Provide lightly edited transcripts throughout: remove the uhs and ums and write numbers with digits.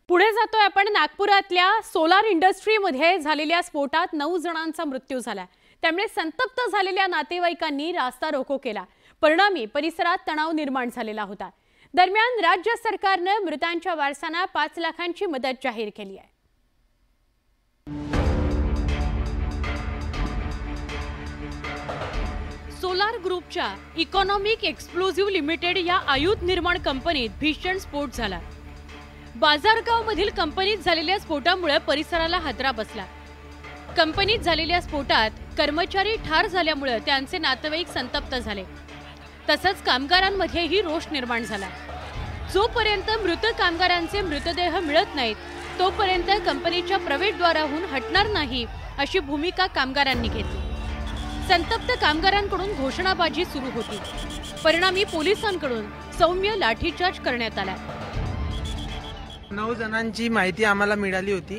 पुढे जातोय आपण नागपुरातल्या सोलार इंडस्ट्रीमध्ये झालेल्या स्फोटात 9 जणांचा मृत्यू झाला। त्यामुळे संतप्त झालेल्या नातेवाईकांनी रास्ता रोको केला। परिणामी परिसरात तणाव निर्माण झालेला होता। दरम्यान राज्य सरकारने मृतांच्या वारसांना 5 लाखांची मदत जाहीर केली आहे। सोलार ग्रुपच्या इकॉनॉमिक एक्सप्लोसिव्ह लिमिटेड या आयुध निर्माण कंपनीत भीषण स्फोट झाला। बाजारगाव मधील कंपनीत झालेल्या स्फोटामुळे परिसराला हादरा बसला। कंपनीत झालेल्या स्फोटात कर्मचारी ठार झाल्यामुळे त्यांचे नातेवाईक संतप्त झाले। तसंच कामगारांमध्येही रोष निर्माण झाला। जोपर्यंत मृत कामगारांचे मृतदेह मिळत नाहीत तोपर्यंत कंपनीच्या प्रवेशद्वाराहून हटणार नाही अशी भूमिका कामगारांनी घेतली। संतप्त कामगारांकडून घोषणाबाजी सुरू होती। परिणामी पोलिसांकडून सौम्य लाठीचार्ज करण्यात आला। 9 जणांची माहिती आम्हाला मिळाली होती।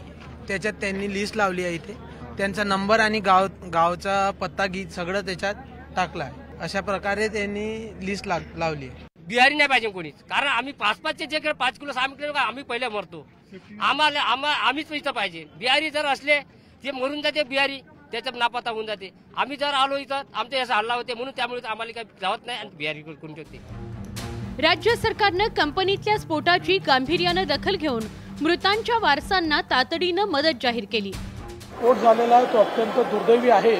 त्याच्यात त्यांनी लिस्ट लावली आहे। इथे त्यांचा नंबर आणि गावचा पत्ता सगळं त्याच्यात टाकला आहे। अशा प्रकारे त्यांनी लिस्ट लावली आहे। बिहारी नाही पाहिजे कोणीच, कारण आम्ही 5-5 जे 5 किलो 6 किलो आम्ही पहिले मरतो। आम्हीच इथं पाहिजे। बिहारी जर असले ते मरून जाते, बिहारी त्याच्यात नापाता होऊन जाते। आम्ही जर आलो इथं आमचे असं हल्ला होते म्हणून त्यामुळे आम्हाला काही जावत नाही आणि बिहारी कोण ठेवते। राज्य सरकारने कंपनीतल्या स्फोटाची गांभीर्याने दखल घेऊन मृतांच्या वारसांना तातडीने मदत जाहीर केली। स्फोट झालेला आहे तो अत्यंत दुर्दैवी आहे।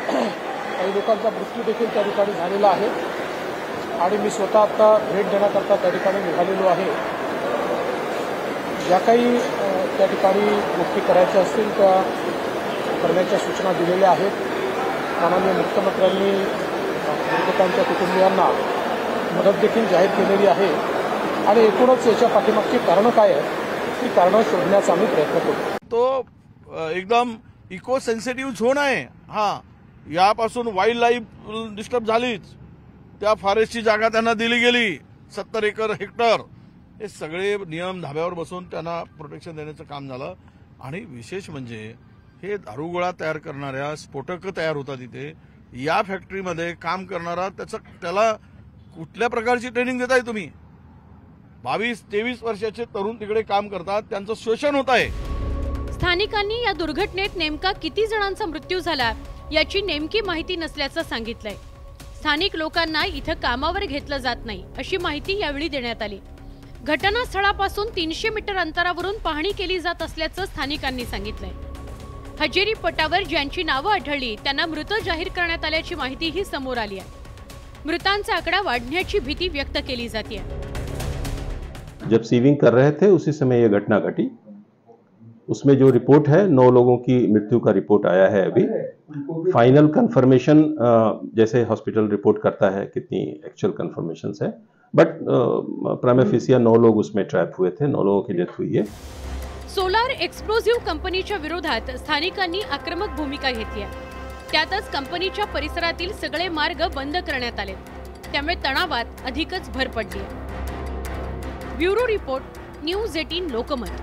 काही लोकांचा मृत्यू देखील त्या ठिकाणी झालेला आहे आणि मी स्वतः आता भेट देण्याकरता त्या ठिकाणी निघालेलो आहे। ज्या काही त्या ठिकाणी गोष्टी करायच्या असतील त्या करण्याच्या सूचना दिलेल्या आहेत। माननीय मुख्यमंत्र्यांनी मृतकांच्या कुटुंबियांना मदत देखील जाहीर केलेली आहे आणि एकूणच याच्या पाठीमागची कारणं काय आहेत ती कारणं शोधण्याचा आम्ही प्रयत्न करू। तो एकदम इको सेन्सिटिव्ह झोन आहे। यापासून वाईल्ड लाईफ डिस्टर्ब झालीच। त्या फॉरेस्टची जागा त्यांना दिली गेली 70 एकर हेक्टर। हे सगळे नियम धाब्यावर बसून त्यांना प्रोटेक्शन देण्याचं काम झालं। आणि विशेष म्हणजे हे दारुगोळा तयार करणाऱ्या स्फोटक तयार होतात इथे। या फॅक्टरीमध्ये काम करणारा त्याला कुठल्या प्रकारची ट्रेनिंग देताय तुम्ही? 22-23 वर्षाचे तरुण तिकडे काम करतात, त्यांचं शोषण होत आहे। स्थानिकांनी या दुर्घटनेत नेमका किती जणांचा मृत्यू झाला याची नेमकी माहिती नसल्याचं सांगितलंय। स्थानिक लोकांना इथं कामावर घेतलं जात नाही अशी माहिती यावेळी देण्यात आली। घटनास्थळापासून 300 मीटर अंतरावरून पाहणी केली जात असल्याचं स्थानिकांनी सांगितलंय। हजेरी पटावर ज्यांची नावं आढळली त्यांना मृत जाहीर करण्यात आल्याची माहितीही समोर आली आहे। मृतांचा आकडा वाढण्याची भीती व्यक्त केली जाते। जब सीविंग कर रहे थे उसी समय ये घटना घटी। उसमें जो रिपोर्ट है 9 लोगों की मृत्यु का रिपोर्ट आया है। अभी फाइनल कंफर्मेशन जैसे हॉस्पिटल रिपोर्ट करता है कितनी एक्चुअल कंफर्मेशंस है, बट प्राइमा फेसिया 9 लोग उसमें ट्रैप हुए थे। 9 लोगों की डेथ हुई है। सोलार एक्सप्लोसिव्ह कंपनीच्या विरोधात स्थानिकांनी आक्रमक भूमिका घेतली आहे। त्यातच कंपनीच्या परिसरातील सगळे मार्ग बंद करण्यात आले। त्यामुळे तणावात अधिकच भर पडली आहे। Bureau report, news 18 Lokmat.